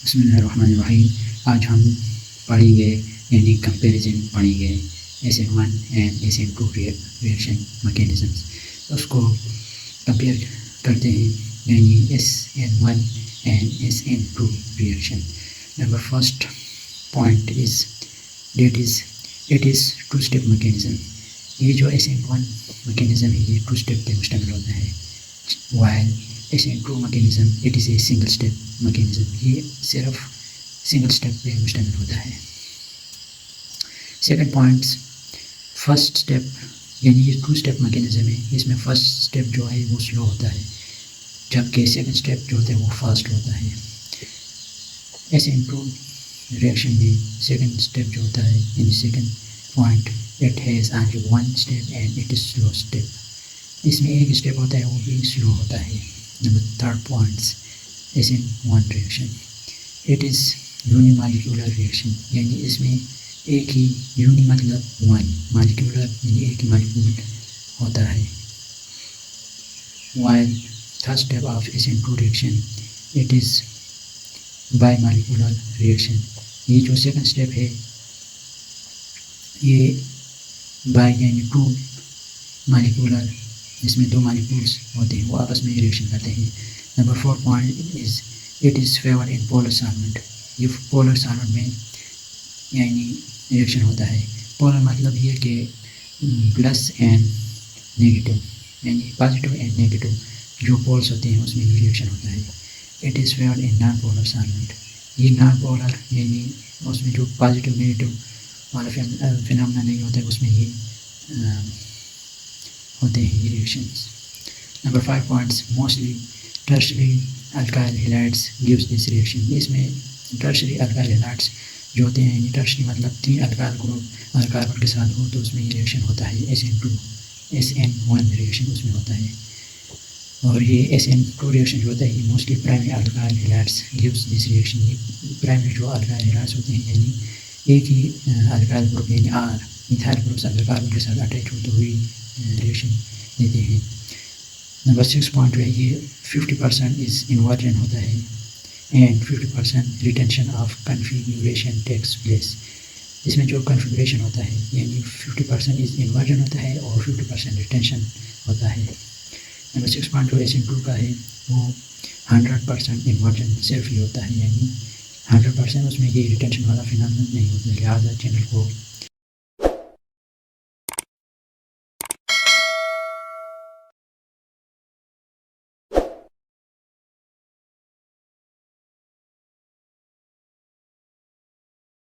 बिस्मिल्लाहिर्रहमानिर्रहीम। आज हम पढ़ेंगे यानी कंपैरिजन पढ़ेंगे SN1 and SN2 reaction mechanisms. उसको कंपेयर करते हैं यानी SN1 and SN2 reaction. Number first point is it is two step mechanism. ये जो SN1 मैकेनिज़्म है ये 2 स्टेप पे मुश्तमिल होता है, while SN2 mechanism it is a single step mechanism. ये सिर्फ सिंगल स्टेप पे मुश्तमिल होता है। सेकंड पॉइंट, फर्स्ट स्टेप यानी ये 2 स्टेप मैकेनिज़्म है, इसमें फर्स्ट स्टेप जो है वो स्लो होता है, जबकि सेकंड स्टेप जो होता है वो फास्ट होता है। SN2 रिएक्शन में सेकंड स्टेप जो होता है यानी second point, it has only 1 step and it is slow step. इसमें एक स्टेप होता है वो भी स्लो होता है। Number third points, SN1 reaction it is unimolecular reaction, यानी इसमें एक ही यूनि मतलब 1 मॉलिक्यूलर यानी एक ही मॉलिक्यूल होता है। While third step of SN2 reaction it is by molecular reaction. ये जो सेकंड स्टेप है ये बाई यानी 2 मॉलिक्यूलर, जिसमें 2 मॉलिक्यूल्स होते हैं वो आपस में रिएक्शन करते हैं। Number 4 point is it is favour in polar solvent. ये पोलर सॉल्वेंट में यानी रिएक्शन होता है। पोलर मतलब ये कि प्लस एंड नेगेटिव यानी पॉजिटिव एंड नेगेटिव जो पोल्स होते हैं उसमें ये रिएक्शन होता है। It is favour in non polar solvent. ये नॉन पोलर यानी उसमें जो पॉजिटिव नेगेटिव वाला फिनोमेना नहीं होता है उसमें ये होते हैं ये reactions. Number 5 points, mostly tertiary alkyl halides gives this reaction. इसमें टर्शरी अल्काइल हैलाइड्स जो होते हैं यानी टर्शरी मतलब 3 अल्काइल ग्रुप अगर कार्बन के साथ हो तो उसमें ये रिएक्शन होता है। SN1 रिएक्शन उसमें होता है। और ये SN2 रिएक्शन जो होता है ये mostly primary alkyl halides gives this reaction. ये प्राइमरी जो अल्काइल हैलाइड्स होते हैं यानी एक ही अल्काइल ग्रुप यानी R मिथाइल ग्रुप्स अगर कार्बन के साथ अटैच हो तो वही रिएक्शन देते हैं। नंबर 6 पॉइंट है ये 50% इज़ इन्वर्जन होता है and 50% retention of configuration takes place. इसमें जो कन्फिग्यूरेशन होता है यानी 50% इज़ इन्वर्जन होता है और 50% रिटेंशन होता है। नंबर 6 पॉइंट जो SN2 का है वो 100% इन्वर्जन सिर्फ ही होता है, यानी 100% उसमें ये रिटेंशन वाला फिनोमेना नहीं होता है, लिहाजा चैनल को